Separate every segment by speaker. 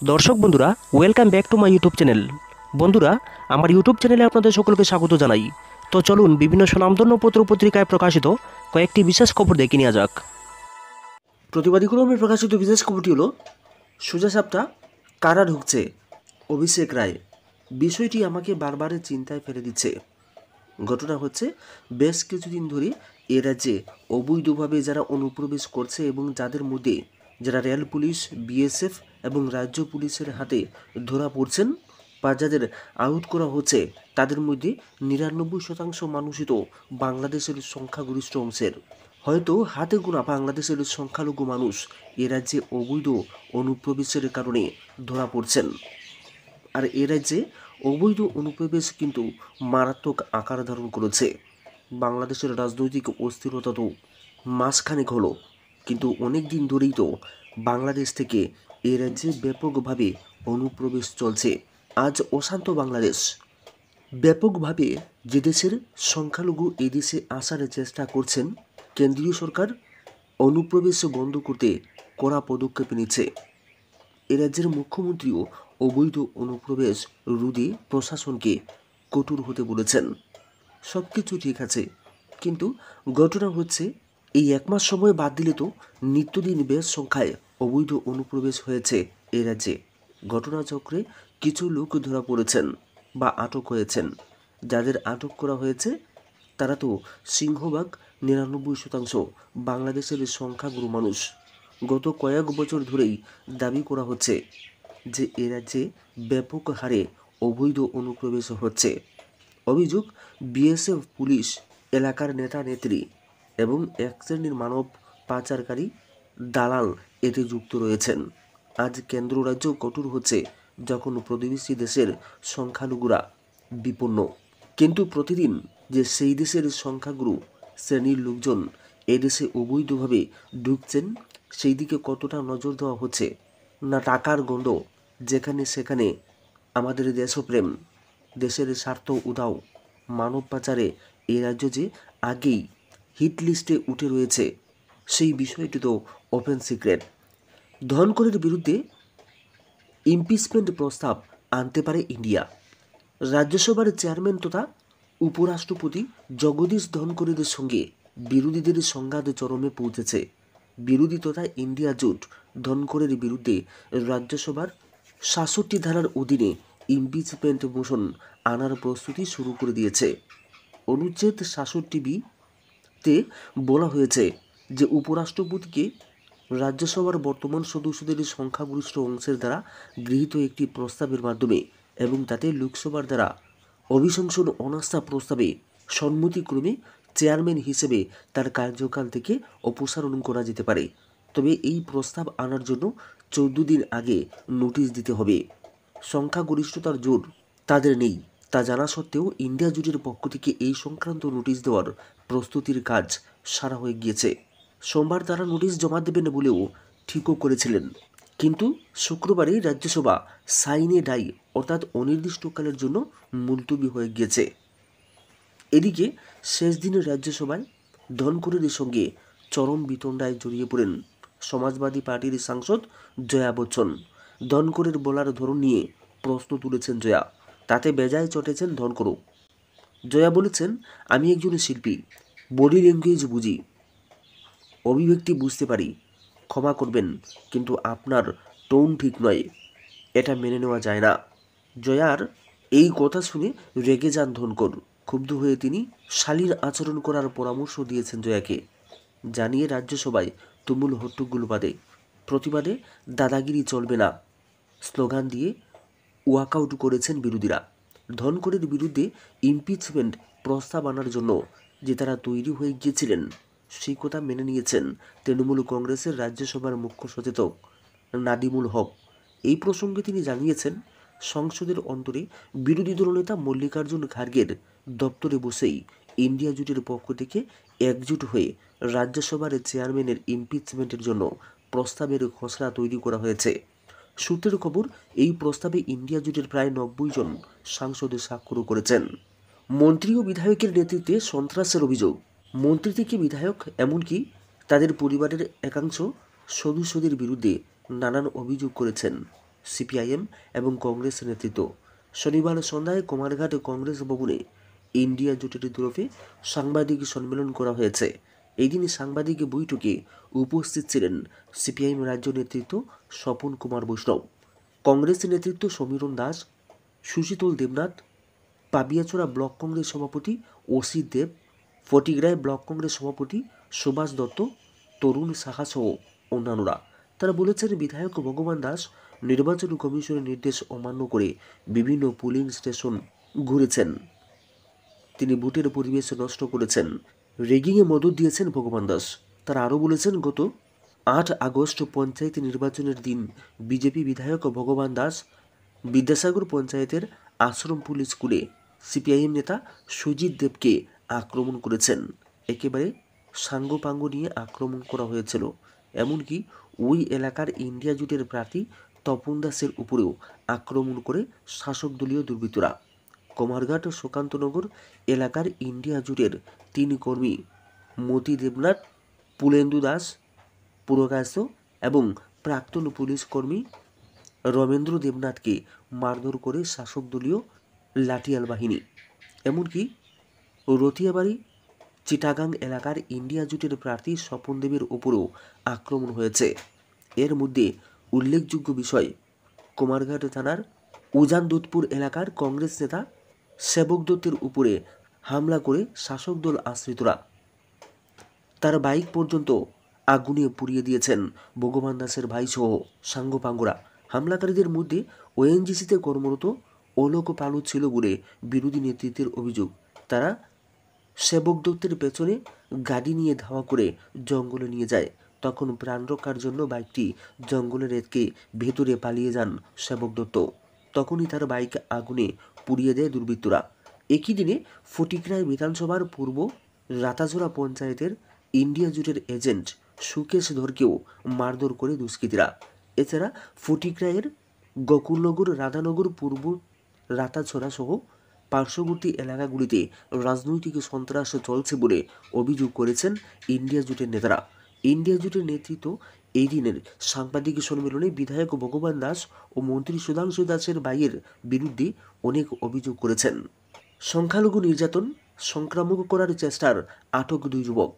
Speaker 1: দর্শক বন্ধুরা, welcome back to my YouTube channel. বন্ধুরা, আমার ইউটিউব চ্যানেলে আপনাদের সকলকে স্বাগত জানাই। তো চলুন বিভিন্ন স্বনামধন্য পত্র পত্রিকায় প্রকাশিত কয়েকটি বিশেষ খবর দেখে নেওয়া যাক। প্রতিবাদী ক্রমে প্রকাশিত বিশেষ খবরটি হলো সোজা সাপটা কারা ঢুকছে, অভিষেক রায়। বিষয়টি আমাকে বারবার চিন্তায় ফেলে দিচ্ছে। ঘটনা হচ্ছে, বেশ কিছুদিন ধরে এ রাজ্যে অবৈধভাবে যারা অনুপ্রবেশ করছে এবং যাদের মধ্যে যারা রেল পুলিশ, বিএসএফ এবং রাজ্য পুলিশের হাতে ধরা পড়ছেন বা যাদের আউট করা হচ্ছে, তাদের মধ্যে ৯৯% মানুষই তো বাংলাদেশের সংখ্যাগরিষ্ঠ অংশের। হয়তো হাতে গোনা বাংলাদেশের সংখ্যালঘু মানুষ এ রাজ্যে অবৈধ অনুপ্রবেশের কারণে ধরা পড়ছেন। আর এ রাজ্যে অবৈধ অনুপ্রবেশ কিন্তু মারাত্মক আকার ধারণ করেছে। বাংলাদেশের রাজনৈতিক অস্থিরতা তো মাসখানেক হলো, কিন্তু অনেক দিন ধরেই তো বাংলাদেশ থেকে এ রাজ্যে ব্যাপকভাবে অনুপ্রবেশ চলছে। আজ অশান্ত বাংলাদেশ। ব্যাপকভাবে যে দেশের সংখ্যালঘু এদেশে আসার চেষ্টা করছেন, কেন্দ্রীয় সরকার অনুপ্রবেশ বন্ধ করতে কড়া পদক্ষেপ নিচ্ছে। এ রাজ্যের মুখ্যমন্ত্রীও অবৈধ অনুপ্রবেশ রোধে প্রশাসনকে কঠোর হতে বলেছেন। সব কিছু ঠিক আছে, কিন্তু ঘটনা হচ্ছে, এই এক মাস সময় বাদ দিলে তো নিত্যদিন বেশ সংখ্যায় অবৈধ অনুপ্রবেশ হয়েছে এ রাজ্যে। ঘটনাচক্রে কিছু লোক ধরা পড়েছেন বা আটক হয়েছেন। যাদের আটক করা হয়েছে তারা তো সিংহভাগ ৯৯% বাংলাদেশের সংখ্যাগুরু মানুষ। গত কয়েক বছর ধরেই দাবি করা হচ্ছে যে এ রাজ্যে ব্যাপক হারে অবৈধ অনুপ্রবেশ হচ্ছে। অভিযোগ, বিএসএফ, পুলিশ, এলাকার নেতা নেত্রী এবং এক শ্রেণীর মানব পাচারকারী দালাল এতে যুক্ত রয়েছেন। আজ কেন্দ্র রাজ্য কঠোর হচ্ছে যখন প্রতিবেশী দেশের সংখ্যালঘুরা বিপন্ন, কিন্তু প্রতিদিন যে সেই দেশের সংখ্যাগুরু শ্রেণীর লোকজন এদেশে অবৈধভাবে ঢুকছেন, সেই দিকে কতটা নজর দেওয়া হচ্ছে? না টাকার গন্ধ যেখানে সেখানে আমাদের দেশপ্রেম, দেশের স্বার্থ উধাও, মানব পাচারে এই রাজ্য যে আগেই হিট লিস্টে উঠে রয়েছে, সেই বিষয়টি তো ওপেন সিক্রেট। ধনকরের বিরুদ্ধে ইমপিচমেন্ট প্রস্তাব আনতে পারে ইন্ডিয়া। রাজ্যসভার চেয়ারম্যান তথা উপরাষ্ট্রপতি জগদীশ ধনকরের সঙ্গে বিরোধীদের সংঘাত চরমে পৌঁছেছে। বিরোধী তথা ইন্ডিয়া জোট ধনকরের বিরুদ্ধে রাজ্যসভার ৬৭ ধারার অধীনে ইমপিচমেন্ট মোশন আনার প্রস্তুতি শুরু করে দিয়েছে। অনুচ্ছেদ ৬৭B-তে বলা হয়েছে যে উপরাষ্ট্রপতিকে রাজ্যসভার বর্তমান সদস্যদের সংখ্যাগরিষ্ঠ অংশের দ্বারা গৃহীত একটি প্রস্তাবের মাধ্যমে এবং তাতে লোকসভার দ্বারা অভিশংসন অনাস্থা প্রস্তাবে সম্মতিক্রমে চেয়ারম্যান হিসেবে তার কার্যকাল থেকে অপসারণ করা যেতে পারে। তবে এই প্রস্তাব আনার জন্য 14 দিন আগে নোটিশ দিতে হবে। সংখ্যাগরিষ্ঠতার জোর তাদের নেই তা জানা সত্ত্বেও ইন্ডিয়া জোটের পক্ষ থেকে এই সংক্রান্ত নোটিশ দেওয়ার প্রস্তুতির কাজ সারা হয়ে গিয়েছে। সোমবার তারা নোটিশ জমা দেবেন বলেও ঠিকও করেছিলেন, কিন্তু শুক্রবারই রাজ্যসভা সাইনে ডাই অর্থাৎ অনির্দিষ্টকালের জন্য মুলতবি হয়ে গিয়েছে। এদিকে শেষ দিনের রাজ্যসভায় ধনকরের সঙ্গে চরম বিতণ্ডায় জড়িয়ে পড়েন সমাজবাদী পার্টির সাংসদ জয়া বচ্চন। ধনকরের বলার ধরন নিয়ে প্রশ্ন তুলেছেন জয়া, তাতে বেজায় চটেছেন ধনকরও। জয়া বলেছেন, আমি একজন শিল্পী, বডি ল্যাঙ্গুয়েজ বুঝি, অভিব্যক্তি বুঝতে পারি, ক্ষমা করবেন, কিন্তু আপনার টোন ঠিক নয়, এটা মেনে নেওয়া যায় না। জয়ার এই কথা শুনে রেগে যান ধনকর। ক্ষুব্ধ হয়ে তিনি শালীন আচরণ করার পরামর্শ দিয়েছেন জয়াকে। জানিয়ে রাজ্যসভায় তুমুল হট্টগোল বাধে। প্রতিবাদে দাদাগিরি চলবে না স্লোগান দিয়ে ওয়াকআউট করেছেন বিরোধীরা। ধনকরের বিরুদ্ধে ইমপিচমেন্ট প্রস্তাব আনার জন্য যে তারা তৈরি হয়ে গিয়েছিলেন, সেই কথা মেনে নিয়েছেন তৃণমূল কংগ্রেসের রাজ্যসভার মুখ্য সচেতক নাদিমুল হক। এই প্রসঙ্গে তিনি জানিয়েছেন, সংসদের অন্তরে বিরোধী দলনেতা মল্লিকার্জুন খার্গের দপ্তরে বসেই ইন্ডিয়া জোটের পক্ষ থেকে একজোট হয়ে রাজ্যসভার চেয়ারম্যানের ইমপিচমেন্টের জন্য প্রস্তাবের খসড়া তৈরি করা হয়েছে। সূত্রের খবর, এই প্রস্তাবে ইন্ডিয়া জোটের প্রায় ৯০ জন সাংসদ স্বাক্ষর করেছেন। মন্ত্রী ও বিধায়কের নেতৃত্বে সন্ত্রাসের অভিযোগ। মন্ত্রী থেকে বিধায়ক এমনকি তাদের পরিবারের একাংশ সদস্যদের বিরুদ্ধে নানান অভিযোগ করেছেন সিপিআইএম এবং কংগ্রেস নেতৃত্ব। শনিবার সন্ধ্যায় কুমারঘাট কংগ্রেস ভবনে ইন্ডিয়া জোটের তরফে সাংবাদিক সম্মেলন করা হয়েছে। এই দিন সাংবাদিক বৈঠকে উপস্থিত ছিলেন সিপিআইএম রাজ্য নেতৃত্ব স্বপন কুমার বৈষ্ণব, কংগ্রেস নেতৃত্ব সমীরণ দাস, সুশীতল দেবনাথ, পাবিয়াচড়া ব্লক কংগ্রেস সভাপতি অসিত দেব, ফটিকরায় ব্লক কংগ্রেস সভাপতি সুভাষ দত্ত, তরুণ সাহা সহ অন্যান্যরা। তারা বলেছেন, বিধায়ক ভগবান দাস নির্বাচন কমিশনের নির্দেশ অমান্য করে বিভিন্ন পোলিং স্টেশন ঘুরেছেন। তিনি ভোটের পরিবেশ নষ্ট করেছেন, রেগিংয়ে মদত দিয়েছেন ভগবান দাস। তারা আরও বলেছেন, গত 8 আগস্ট পঞ্চায়েত নির্বাচনের দিন বিজেপি বিধায়ক ভগবান দাস বিদ্যাসাগর পঞ্চায়েতের আশ্রমপুল স্কুলে সিপিআইএম নেতা সুজিত দেবকে আক্রমণ করেছেন। একেবারে সাঙ্গপাঙ্গ নিয়ে আক্রমণ করা হয়েছিল। এমনকি ওই এলাকার ইন্ডিয়া জোটের প্রার্থী তপন দাসের উপরেও আক্রমণ করে শাসক দলীয় দুর্বৃত্তরা। কুমারঘাট সুকান্তনগর এলাকার ইন্ডিয়া জোটের 3 কর্মী মতি দেবনাথ, পুলেন্দু দাস, পুরকায়স্থ এবং প্রাক্তন পুলিশ কর্মী রমেন্দ্র দেবনাথকে মারধর করে শাসক দলীয় লাঠিয়াল বাহিনী। এমনকি রতিয়াবাড়ি চিটাগাং এলাকার ইন্ডিয়া জোটের প্রার্থী স্বপন দেবের উপরেও আক্রমণ হয়েছে। এর মধ্যে উল্লেখযোগ্য বিষয়, কুমারঘাট থানার উজানদুধপুর এলাকার কংগ্রেস নেতা সেবক দত্তের উপরে হামলা করে শাসক দল আশ্রিতরা তার বাইক পর্যন্ত আগুনে পুড়িয়ে দিয়েছেন ভগবান দাসের ভাই সহ সাঙ্গপাঙ্গরা। হামলাকারীদের মধ্যে ওএনজিসিতে কর্মরত অলোক পালু ছিল বলে বিরোধী নেতৃত্বের অভিযোগ। তারা সেবক দত্তের পেছনে গাড়ি নিয়ে ধাওয়া করে জঙ্গলে নিয়ে যায়। তখন প্রাণ রক্ষার জন্য বাইকটি জঙ্গলে রেখে ভেতরে পালিয়ে যান সেবক দত্ত। তখনই তার বাইক আগুনে পুড়িয়ে দেয় দুর্বৃত্তরা। একই দিনে ফটিকরায় বিধানসভার পূর্ব রাতাজোড়া পঞ্চায়েতের ইন্ডিয়া জোটের এজেন্ট সুকেশ ধরকেও মারধর করে দুষ্কৃতীরা। এছাড়া ফটিকরায়ের গোকুলনগর, রাধানগর, পূর্ব রাতাছড়া সহ পার্শ্ববর্তী এলাকাগুলিতে রাজনৈতিক সন্ত্রাস চলছে বলে অভিযোগ করেছেন ইন্ডিয়া জোটের নেতারা। ইন্ডিয়া জোটের নেতৃত্ব এই দিনের সাংবাদিক সম্মেলনে বিধায়ক ভগবান দাস ও মন্ত্রী সুধাংশু দাসের ভাইয়ের বিরুদ্ধে অনেক অভিযোগ করেছেন। সংখ্যালঘু নির্যাতন সংক্রামক করার চেষ্টার আটক 2 যুবক।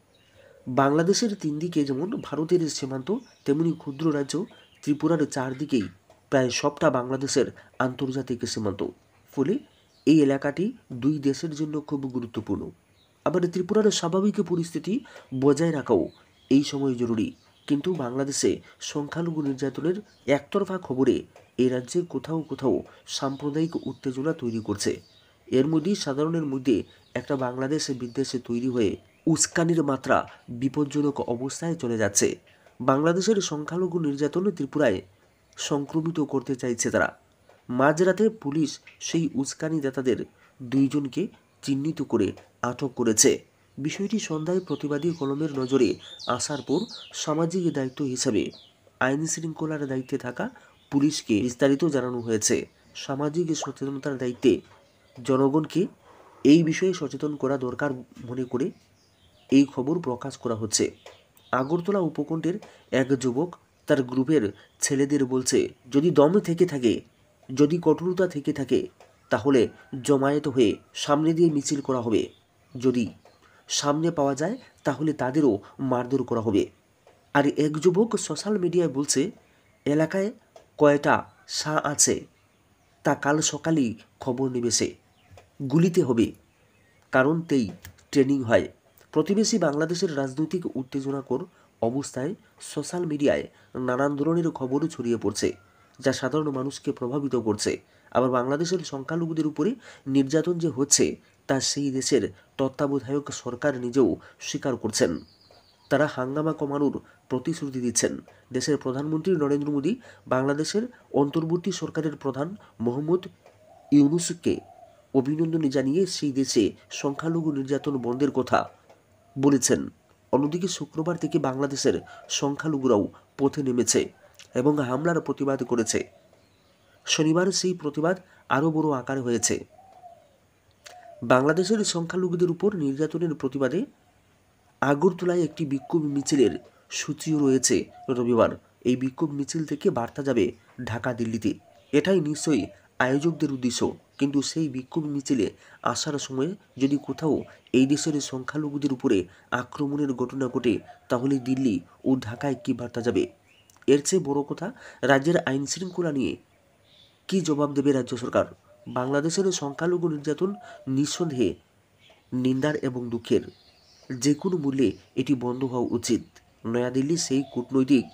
Speaker 1: বাংলাদেশের 3 দিকে যেমন ভারতের সীমান্ত, তেমনি ক্ষুদ্র রাজ্য ত্রিপুরার 4 দিকেই প্রায় সবটা বাংলাদেশের আন্তর্জাতিক সীমান্ত। ফলে এই এলাকাটি 2 দেশের জন্য খুব গুরুত্বপূর্ণ। আবার ত্রিপুরার স্বাভাবিক পরিস্থিতি বজায় রাখাও এই সময় জরুরি। কিন্তু বাংলাদেশে সংখ্যালঘু নির্যাতনের একতরফা খবরে এই রাজ্যে কোথাও কোথাও সাম্প্রদায়িক উত্তেজনা তৈরি করছে। এর মধ্যেই সাধারণের মধ্যে একটা বাংলাদেশ বিদ্বেষে তৈরি হয়ে উস্কানির মাত্রা বিপজ্জনক অবস্থায় চলে যাচ্ছে। বাংলাদেশের সংখ্যালঘু নির্যাতন ত্রিপুরায় সংক্রমিত করতে চাইছে তারা। মাঝরাতে পুলিশ সেই উস্কানিদাতাদের 2 জনকে চিহ্নিত করে আটক করেছে। বিষয়টি সন্ধ্যায় প্রতিবাদী কলমের নজরে আসার পর সামাজিক দায়িত্ব হিসাবে আইন শৃঙ্খলার দায়িত্বে থাকা পুলিশকে বিস্তারিত জানানো হয়েছে। সামাজিক সচেতনতার দায়িত্বে জনগণকে এই বিষয়ে সচেতন করা দরকার মনে করে এই খবর প্রকাশ করা হচ্ছে। আগরতলা উপকণ্ঠের এক যুবক তার গ্রুপের ছেলেদের বলছে, যদি দম থেকে থাকে, যদি কঠোরতা থেকে থাকে, তাহলে জমায়েত হয়ে সামনে দিয়ে মিছিল করা হবে। যদি সামনে পাওয়া যায় তাহলে তাদেরও মারধর করা হবে। আর এক যুবক সোশ্যাল মিডিয়ায় বলছে, এলাকায় কয়টা শাহ আছে তা কাল সকালেই খবর নেবে সে, গুলিতে হবে, কারণ তেই ট্রেনিং হয়। প্রতিবেশী বাংলাদেশের রাজনৈতিক উত্তেজনাকর অবস্থায় সোশ্যাল মিডিয়ায় নানান ধরনের খবরও ছড়িয়ে পড়ছে, যা সাধারণ মানুষকে প্রভাবিত করছে। আবার বাংলাদেশের সংখ্যালঘুদের উপরে নির্যাতন যে হচ্ছে তা সেই দেশের তত্ত্বাবধায়ক সরকার নিজেও স্বীকার করছেন। তারা হাঙ্গামা কমানোর প্রতিশ্রুতি দিচ্ছেন। দেশের প্রধানমন্ত্রী নরেন্দ্র মোদী বাংলাদেশের অন্তর্বর্তী সরকারের প্রধান মোহাম্মদ ইউনূসকে অভিনন্দন জানিয়ে সেই দেশে সংখ্যালঘু নির্যাতন বন্ধের কথা বলেছেন। অন্যদিকে শুক্রবার থেকে বাংলাদেশের সংখ্যালঘুরাও পথে নেমেছে এবং হামলার প্রতিবাদ করেছে। শনিবার সেই প্রতিবাদ আরও বড় আকারে হয়েছে। বাংলাদেশের সংখ্যালঘুদের উপর নির্যাতনের প্রতিবাদে আগরতলায় একটি বিক্ষোভ মিছিলের সূচিও রয়েছে রবিবার। এই বিক্ষোভ মিছিল থেকে বার্তা যাবে ঢাকা দিল্লিতে। এটাই নিশ্চয়ই আয়োজকদের উদ্দেশ্য। কিন্তু সেই বিক্ষোভ মিছিলে আসার সময় যদি কোথাও এই দেশের সংখ্যালঘুদের উপরে আক্রমণের ঘটনা ঘটে, তাহলে দিল্লি ও ঢাকায় কী বার্তা যাবে? এর চেয়ে বড় কথা, রাজ্যের আইন শৃঙ্খলা নিয়ে কী জবাব দেবে রাজ্য সরকার? বাংলাদেশের সংখ্যালঘু নির্যাতন নিঃসন্দেহে নিন্দার এবং দুঃখের। যে কোনো মূল্যে এটি বন্ধ হওয়া উচিত। নয়াদিল্লি সেই কূটনৈতিক